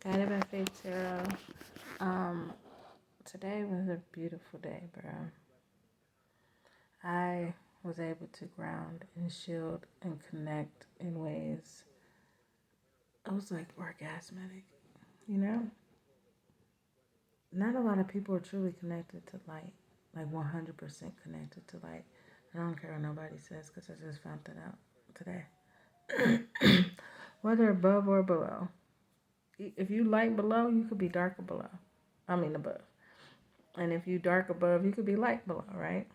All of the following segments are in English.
Guided by Faith Tarot. Um, Today was a beautiful day, bro. I was able to ground and shield and connect in ways. I was like orgasmic, you know? Not a lot of people are truly connected to light, like 100% connected to light. I don't care what nobody says because I just found that out today. Whether above or below. If you light below, you could be darker below. I mean above. And if you dark above, you could be light below, right?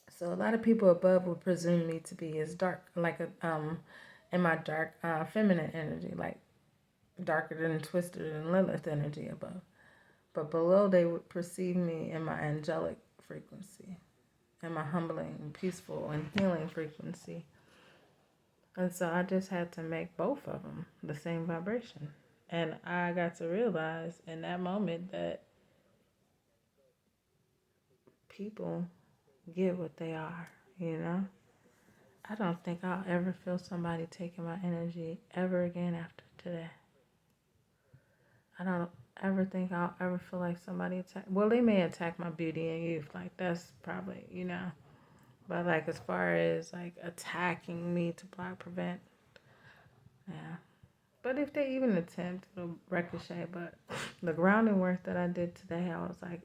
So a lot of people above would presume me to be as dark, like in my dark feminine energy, like darker than twisted and Lilith energy above. But below, they would perceive me in my angelic frequency, and my humbling, peaceful, and healing frequency. And so I just had to make both of them the same vibration. And I got to realize in that moment that people get what they are, you know? I don't think I'll ever feel somebody taking my energy ever again after today. I don't ever think I'll ever feel like somebody attack. Well, they may attack my beauty and youth. Like, that's probably, But, like, as far as, like, attacking me to block, prevent, yeah. But if they even attempt, it'll ricochet. But the grounding work that I did today, I was like,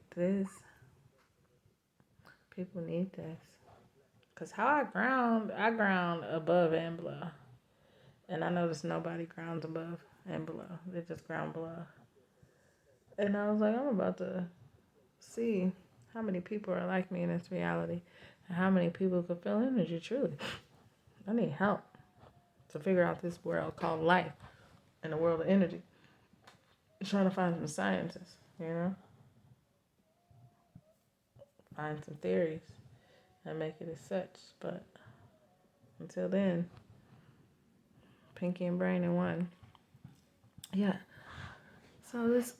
people need this. Because how I ground above and below. And I notice nobody grounds above and below. They just ground below. And I was like, I'm about to see how many people are like me in this reality and how many people could feel energy truly. I need help to figure out this world called life and the world of energy. I'm trying to find some scientists, find some theories and make it as such. But until then, Pinky and Brain in one. Yeah. So this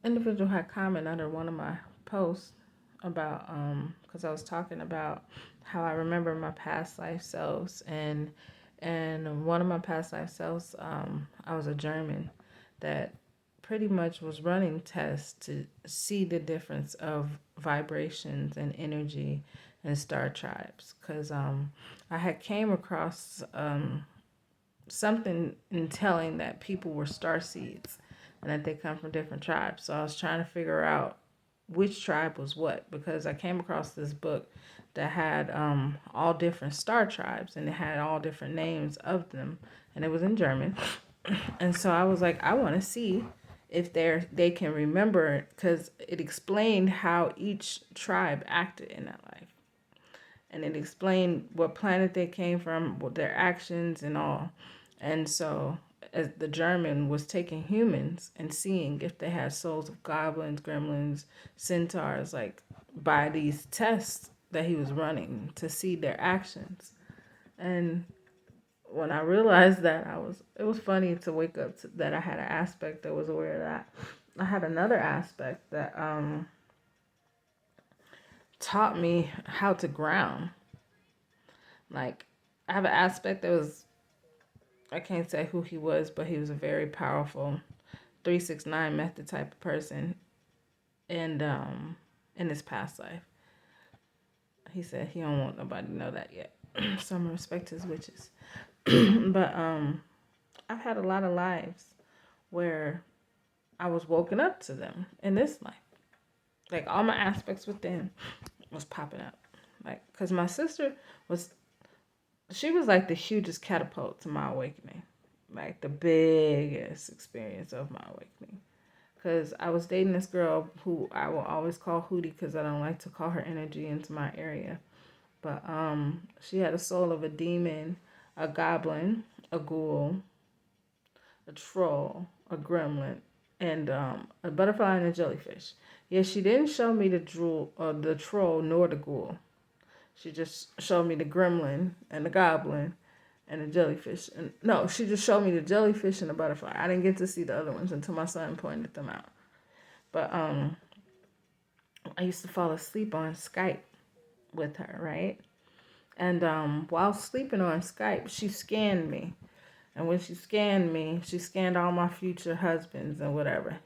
individual had comment under one of my posts about because I was talking about how I remember my past life selves, and one of my past life selves, I was a German that pretty much was running tests to see the difference of vibrations and energy and star tribes, because I had came across something in telling that people were star seeds and that they come from different tribes. So I was trying to figure out which tribe was what, because I came across this book that had all different star tribes, and it had all different names of them, and it was in German. And so I was like, I want to see if they can remember it, because it explained how each tribe acted in that life, and it explained what planet they came from, what their actions and all. And so, as the German was taking humans and seeing if they had souls of goblins, gremlins, centaurs, like by these tests that he was running to see their actions. And when I realized that, it was funny to wake up to that I had an aspect that was aware of that. I had another aspect that taught me how to ground. Like, I have an aspect that was, I can't say who he was, but he was a very powerful 369 method type of person. And in his past life, he said he don't want nobody to know that yet. So I'm gonna respect his wishes. But I've had a lot of lives where I was woken up to them in this life. Like, all my aspects within was popping up. Like, because my sister she was like the hugest catapult to my awakening. Like, the biggest experience of my awakening. Because I was dating this girl who I will always call Hootie, because I don't like to call her energy into my area. But she had a soul of a demon, a goblin, a ghoul, a troll, a gremlin, and a butterfly and a jellyfish. Yes, she didn't show me the troll nor the ghoul. She just showed me the gremlin and the goblin and the jellyfish. And no, she just showed me the jellyfish and the butterfly. I didn't get to see the other ones until my son pointed them out. But I used to fall asleep on Skype with her, right? And while sleeping on Skype, she scanned me. And when she scanned me, she scanned all my future husbands and whatever.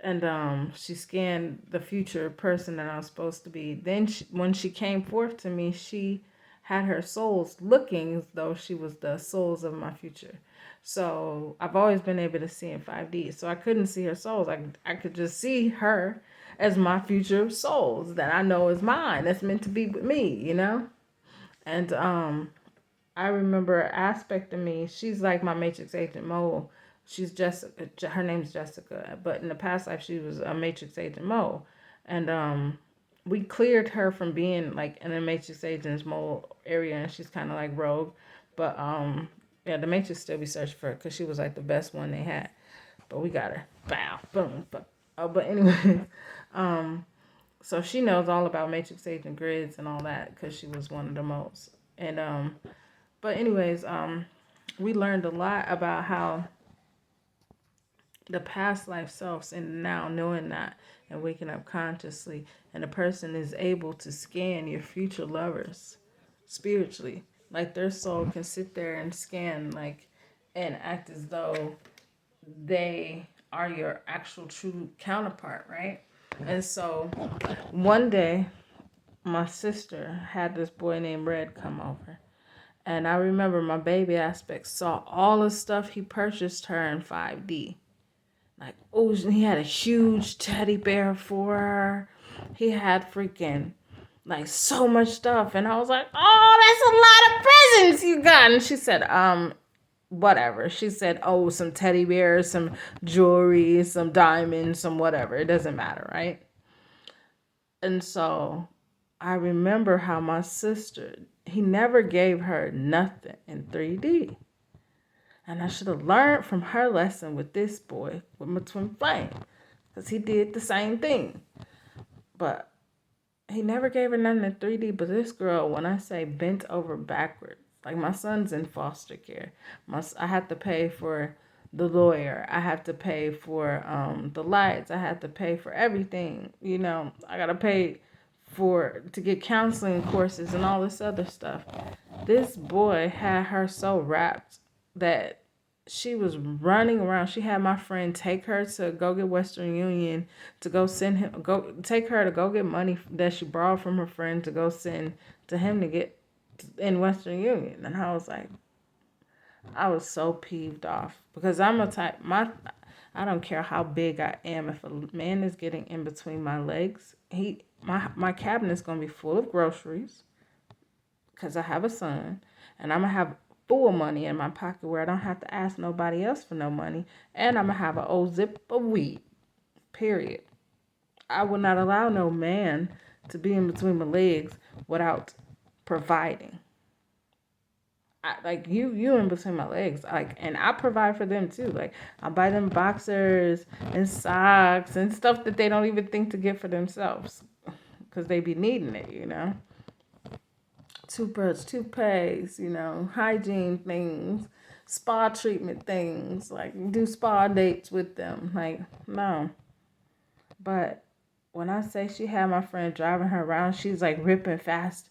And she scanned the future person that I was supposed to be. Then when she came forth to me, she had her souls looking as though she was the souls of my future. So I've always been able to see in 5D. So I couldn't see her souls. I could just see her as my future souls that I know is mine. That's meant to be with me, you know? And I remember an aspect of me. She's like my Matrix Agent Mo. She's Jessica. Her name's Jessica. But in the past life, she was a Matrix Agent Mo. And we cleared her from being like in the Matrix Agent Mo area. And she's kind of like rogue. But yeah, the Matrix still be searching for her because she was like the best one they had. But we got her. Bow. Boom. Boom. Oh, but anyway. So she knows all about Matrix Agent grids and all that because she was one of the most. And but anyways, we learned a lot about how the past life selves and now knowing that and waking up consciously, and a person is able to scan your future lovers spiritually. Like their soul can sit there and scan like and act as though they are your actual true counterpart, right? And so one day my sister had this boy named Red come over. And I remember my baby aspect saw all the stuff he purchased her in 5D. Like, oh, he had a huge teddy bear for her. He had freaking, like, so much stuff. And I was like, oh, that's a lot of presents you got. And she said, whatever. She said, oh, some teddy bears, some jewelry, some diamonds, some whatever. It doesn't matter, right? And so I remember how my sister, he never gave her nothing in 3D. And I should have learned from her lesson with this boy, with my twin flame, because he did the same thing. But he never gave her nothing in 3D. But this girl, when I say bent over backwards, like my son's in foster care. I have to pay for the lawyer. I have to pay for the lights. I have to pay for everything. You know, I got to pay to get counseling courses and all this other stuff. This boy had her so wrapped that she was running around. She had my friend take her to go get Western Union to go send him, go take her to go get money that she borrowed from her friend to go send to him to get in Western Union. And I was like, I was so peeved off because I'm a type, I don't care how big I am. If a man is getting in between my legs, my cabinet's gonna be full of groceries because I have a son, and I'm gonna have full money in my pocket where I don't have to ask nobody else for no money, and I'm gonna have an old zip of weed. Period. I will not allow no man to be in between my legs without providing. Like you in between my legs, like, and I provide for them too. Like I buy them boxers and socks and stuff that they don't even think to get for themselves, because they be needing it, you know. Toothbrush, toothpaste, you know, hygiene things, spa treatment things, like do spa dates with them. Like no, but when I say she had my friend driving her around, she's like ripping fast.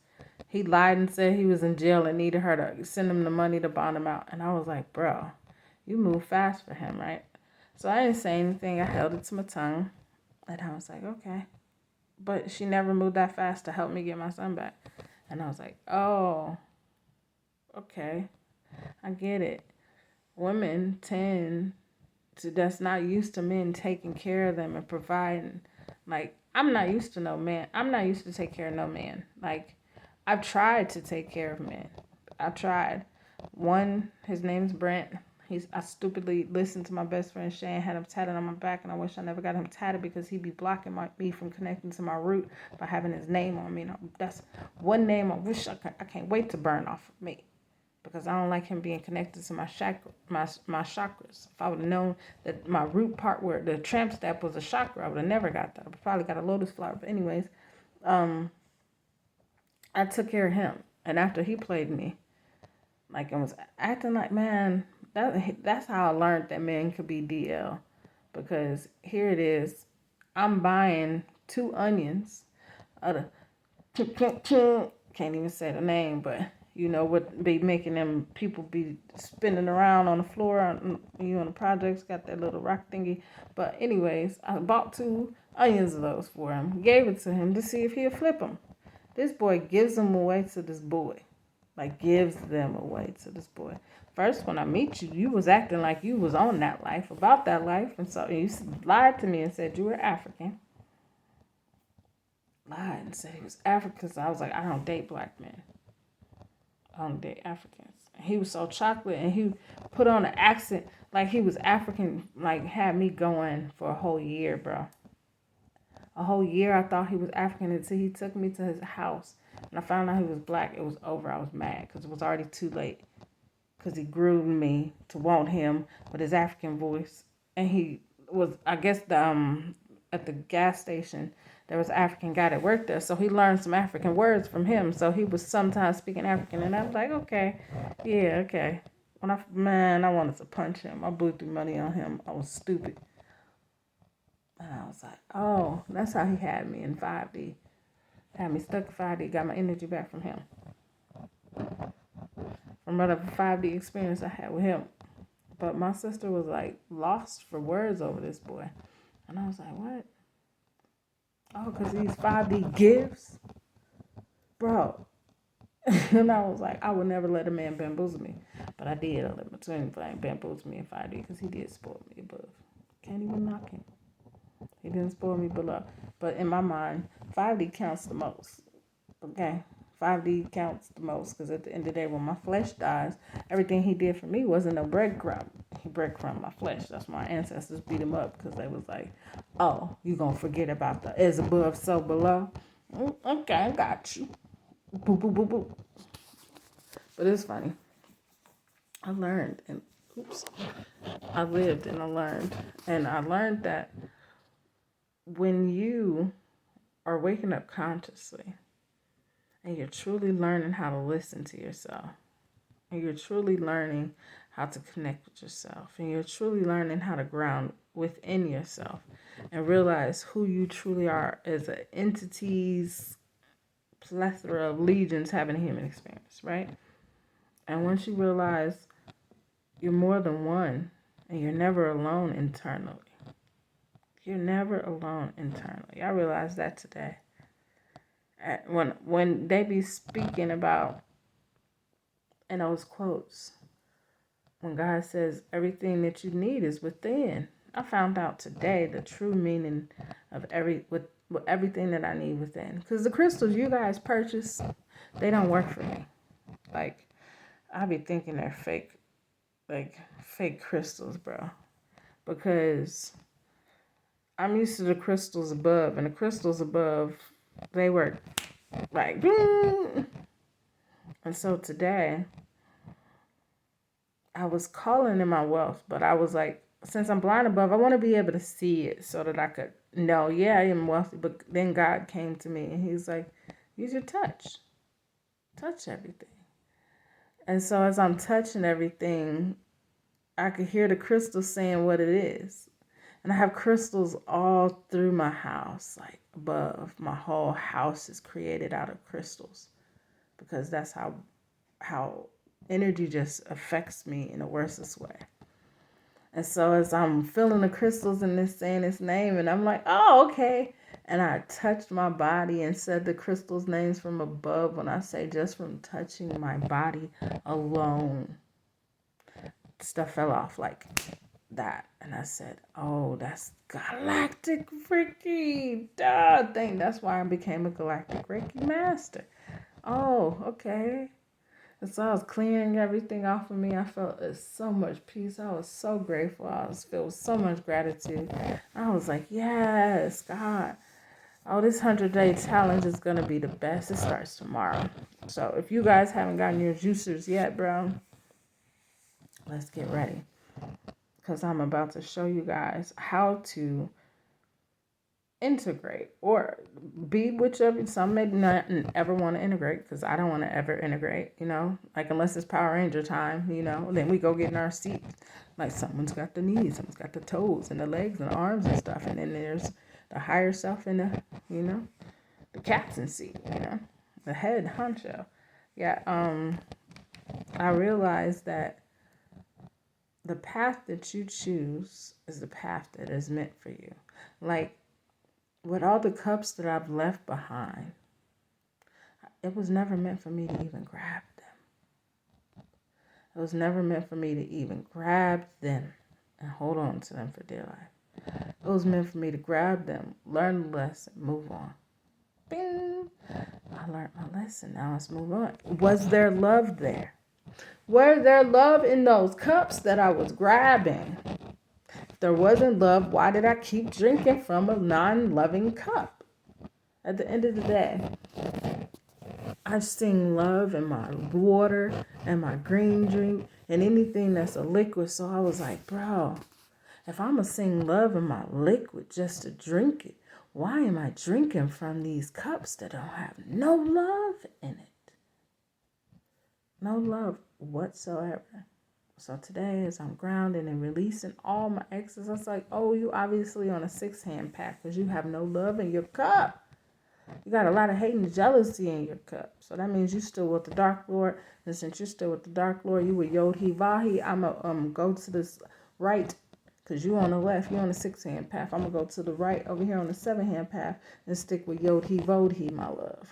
He lied and said he was in jail and needed her to send him the money to bond him out. And I was like, bro, you move fast for him, right? So I didn't say anything. I held it to my tongue. And I was like, okay. But she never moved that fast to help me get my son back. And I was like, oh, okay. I get it. Women tend to, that's not used to men taking care of them and providing. Like, I'm not used to no man. I'm not used to take care of no man. Like, I've tried to take care of men. I've tried. One, his name's Brent. I stupidly listened to my best friend Shane, had him tatted on my back, and I wish I never got him tatted because he'd be blocking me from connecting to my root by having his name on me. And that's one name I wish I can't wait to burn off of me, because I don't like him being connected to my chakras. If I would have known that my root part where the tramp stamp was a chakra, I would have never got that. I probably got a lotus flower. But anyways, I took care of him. And after he played me, like, I was acting like, man, that's how I learned that men could be DL. Because here it is, I'm buying 2 onions. Can't even say the name, but would be making them people be spinning around on the floor on the projects, got that little rock thingy. But anyways, I bought 2 onions of those for him, gave it to him to see if he'll flip them. This boy gives them away to this boy. Like, gives them away to this boy. First, when I meet you, you was acting like you was on that life, about that life. And so you lied to me and said you were African. Lied and said he was African. So I was like, I don't date black men. I don't date Africans. And he was so chocolate, and he put on an accent like he was African, like had me going for a whole year, bro. A whole year I thought he was African until he took me to his house. And I found out he was black. It was over. I was mad because it was already too late. Because he groomed me to want him with his African voice. And he was, I guess, at the gas station, there was an African guy that worked there. So he learned some African words from him. So he was sometimes speaking African. And I was like, okay, yeah, okay. I wanted to punch him. I blew through money on him. I was stupid. And I was like, oh, that's how he had me in 5D. Had me stuck in 5D. Got my energy back from him. From whatever 5D experience I had with him. But my sister was like lost for words over this boy. And I was like, what? Oh, because these 5D gifts? Bro. And I was like, I would never let a man bamboozle me. But I did. I let my twin flame bamboozle me in 5D because he did spoil me above. Can't even knock him. He didn't spoil me below. But in my mind, 5D counts the most. Okay? 5D counts the most because at the end of the day, when my flesh dies, everything he did for me wasn't no breadcrumb. He breadcrumbed my flesh. That's why my ancestors beat him up because they was like, oh, you going to forget about the as above, so below? Okay, I got you. Boop, boop, boop, boop. But it's funny. I learned and I lived and I learned. And I learned that when you are waking up consciously and you're truly learning how to listen to yourself, and you're truly learning how to connect with yourself, and you're truly learning how to ground within yourself and realize who you truly are as an entity's plethora of legions having a human experience, right? And once you realize you're more than one and you're never alone internally. You're never alone internally. I realized that today. When they be speaking about, in those quotes, when God says everything that you need is within, I found out today the true meaning of everything that I need within. Because the crystals you guys purchase, they don't work for me. Like, I be thinking they're fake, like fake crystals, bro. Because I'm used to the crystals above, and the crystals above, they work like, boom. And so today, I was calling in my wealth, but I was like, since I'm blind above, I want to be able to see it so that I could know, yeah, I am wealthy. But then God came to me and he's like, use your touch. Touch everything. And so as I'm touching everything, I could hear the crystals saying what it is. And I have crystals all through my house, like above. My whole house is created out of crystals because that's how energy just affects me in the worstest way. And so as I'm feeling the crystals and this saying its name, and I'm like, oh, okay. And I touched my body and said the crystals' names from above. When I say just from touching my body alone, stuff fell off like that. And I said, oh, that's galactic Reiki. Duh, thing. That's why I became a galactic Reiki master. Oh, okay. And so I was clearing everything off of me. I felt so much peace. I was so grateful. I was filled with so much gratitude. I was like, yes, God. Oh, this 100-day challenge is going to be the best. It starts tomorrow. So if you guys haven't gotten your juicers yet, bro, let's get ready. Because I'm about to show you guys how to integrate or be whichever. Some may not ever want to integrate because I don't want to ever integrate, like unless it's Power Ranger time, then we go get in our seat. Like someone's got the knees, someone's got the toes and the legs and the arms and stuff. And then there's the higher self and the captain seat, the head honcho. Yeah, I realized that the path that you choose is the path that is meant for you. Like, with all the cups that I've left behind, it was never meant for me to even grab them. It was never meant for me to even grab them and hold on to them for dear life. It was meant for me to grab them, learn the lesson, move on. Bing! I learned my lesson. Now let's move on. Was there love there? Were there love in those cups that I was grabbing? If there wasn't love, why did I keep drinking from a non-loving cup? At the end of the day, I sing love in my water and my green drink and anything that's a liquid. So I was like, bro, if I'm going to sing love in my liquid just to drink it, why am I drinking from these cups that don't have no love in it? No love whatsoever. So today, as I'm grounding and releasing all my exes, I was like, oh, you obviously on a 6-hand pack because you have no love in your cup. You got a lot of hate and jealousy in your cup. So that means you still with the Dark Lord. And since you're still with the Dark Lord, you with Yod-He Vahi. I'm going to go to this right because you on the left. You're on the 6-hand path. I'm going to go to the right over here on the 7-hand path and stick with Yod-He Vod-He, my love.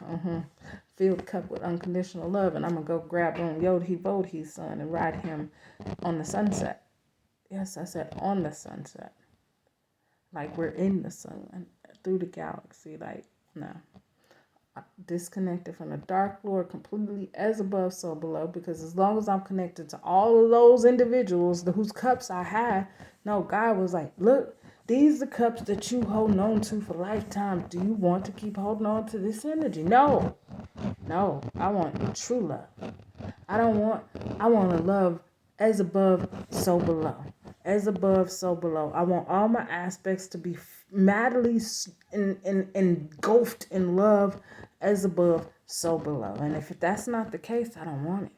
Fill the cup with unconditional love. And I'm going to go grab on Yod-He Vod-He's son and ride him on the sunset. Yes, I said on the sunset. Like we're in the sun, through the galaxy. Like, no. Disconnected from the Dark Lord completely, as above, so below, because as long as I'm connected to all of those individuals whose cups I had, no, God was like, look, these are the cups that you holding on to for lifetime. Do you want to keep holding on to this energy? No, I want true love. I want to love as above, so below. As above, so below. I want all my aspects to be madly engulfed in love, as above, so below. And if that's not the case, I don't want it.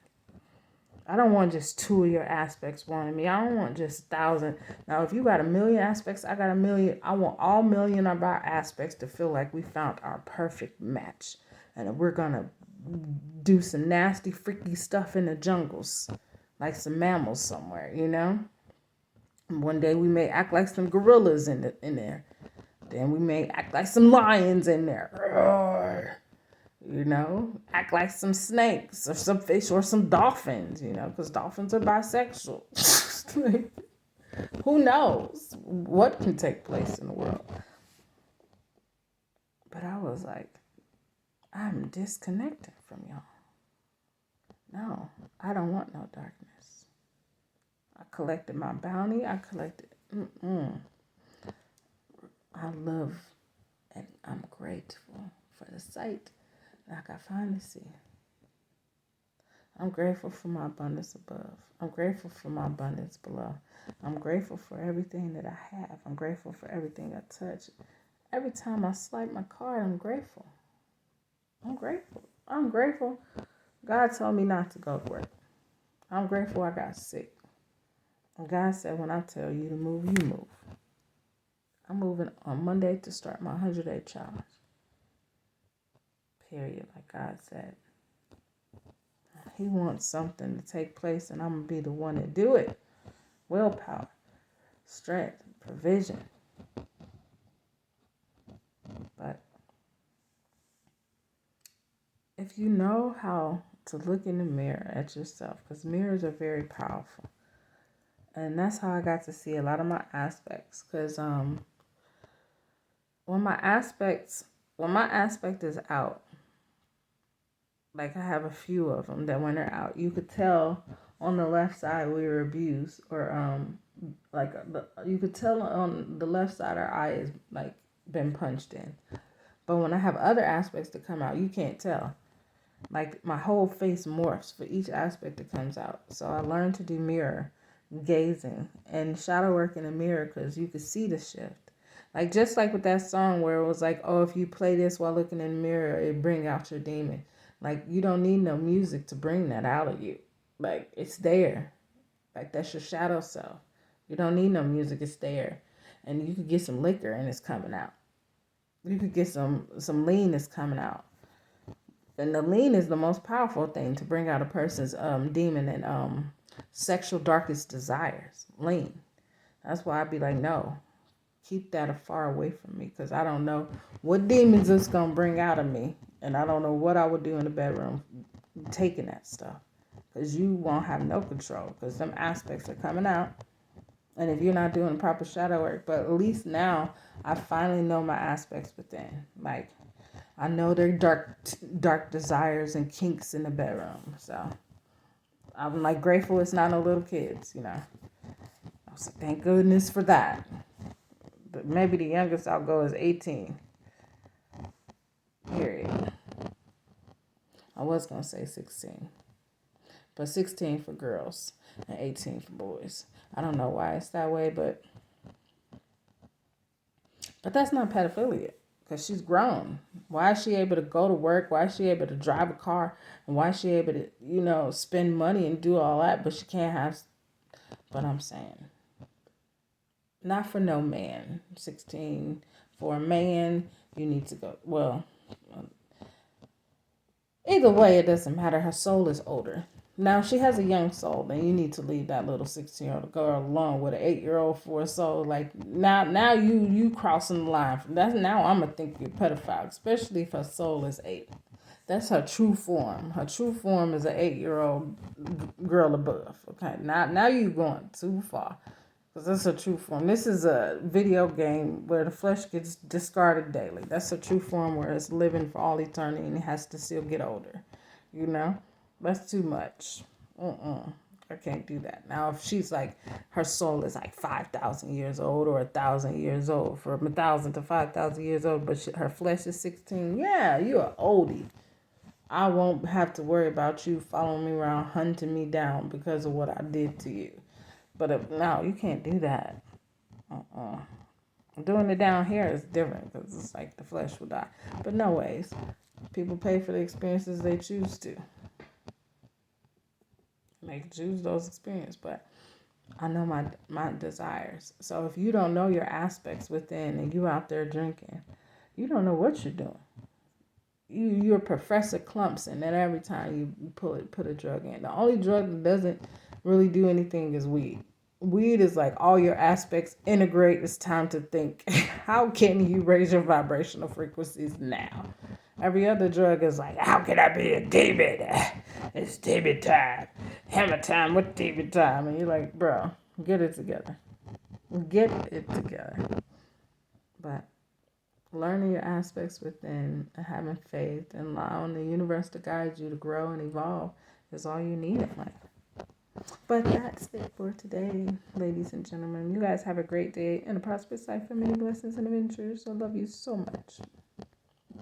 I don't want just 2 of your aspects wanting me. I don't want just 1,000. Now, if you got 1,000,000 aspects, I got 1,000,000. I want all 1,000,000 of our aspects to feel like we found our perfect match. And we're going to do some nasty, freaky stuff in the jungles, like some mammals somewhere, you know? One day we may act like some gorillas in there. Then we may act like some lions in there. Roar. You know, act like some snakes or some fish or some dolphins, you know, because dolphins are bisexual. Who knows what can take place in the world? But I was like, I'm disconnected from y'all. No, I don't want no darkness. I collected my bounty. I collected. I love and I'm grateful for the sight that I finally see. I'm grateful for my abundance above. I'm grateful for my abundance below. I'm grateful for everything that I have. I'm grateful for everything I touch. Every time I swipe my card, I'm grateful. I'm grateful. I'm grateful. God told me not to go to work. I'm grateful I got sick. And God said, when I tell you to move, you move. I'm moving on Monday to start my 100-day challenge. Period, like God said. He wants something to take place, and I'm going to be the one to do it. Willpower, strength, provision. But if you know how to look in the mirror at yourself, because mirrors are very powerful. And that's how I got to see a lot of my aspects. Because when my aspect is out, like I have a few of them that when they're out, you could tell on the left side we were abused, or you could tell on the left side our eye is like been punched in. But when I have other aspects that come out, you can't tell. Like my whole face morphs for each aspect that comes out. So I learned to do mirror gazing and shadow work in a mirror because you could see the shift. Like just like with that song where it was like, oh, if you play this while looking in the mirror, it bring out your demon. Like you don't need no music to bring that out of you. Like it's there. Like that's your shadow self. You don't need no music, it's there. And you could get some liquor and it's coming out. You could get some lean that's coming out. And the lean is the most powerful thing to bring out a person's demon and sexual darkest desires. Lean. That's why I'd be like, no, keep that far away from me, because I don't know what demons it's gonna bring out of me, and I don't know what I would do in the bedroom taking that stuff, because you won't have no control, because some aspects are coming out. And if you're not doing proper shadow work, but at least now I finally know my aspects within. Like, I know their dark desires and kinks in the bedroom. So I'm like grateful it's not no little kids, you know. So thank goodness for that. But maybe the youngest I'll go is 18. Period. I was gonna say 16, but 16 for girls and 18 for boys. I don't know why it's that way, but that's not pedophilia, because she's grown. Why is she able to go to work? Why is she able to drive a car? And why is she able to, spend money and do all that, but she can't have? But I'm saying, not for no man. 16 for a man, you need to go. Well, either way, it doesn't matter. Her soul is older. Now, she has a young soul, then you need to leave that little 16-year-old to go along with an 8-year-old for a soul. Like, now you crossing the line. That's now I'm going to think you're a pedophile, especially if her soul is 8. That's her true form. Her true form is an 8-year-old girl above. Okay, now you going too far. Because that's her true form. This is a video game where the flesh gets discarded daily. That's her true form, where it's living for all eternity and it has to still get older. You know? That's too much. I can't do that. Now, if she's like, her soul is like 5,000 years old or 1,000 years old, from 1,000 to 5,000 years old, but her flesh is 16, yeah, you're an oldie. I won't have to worry about you following me around, hunting me down because of what I did to you. But no, you can't do that. Doing it down here is different, because it's like the flesh will die. But no ways. People pay for the experiences they choose to. They choose those experiences, but I know my desires. So if you don't know your aspects within and you out there drinking, you don't know what you're doing. You're Professor Clumps, and then every time you put a drug in. The only drug that doesn't really do anything is weed. Weed is like all your aspects integrate. It's time to think. How can you raise your vibrational frequencies now? Every other drug is like, how can I be a demon? It's demon time. Hammer time with demon time. And you're like, bro, get it together. Get it together. But learning your aspects within and having faith and allowing the universe to guide you to grow and evolve is all you need in life. But that's it for today, ladies and gentlemen. You guys have a great day and a prosperous life and many blessings and adventures. I love you so much.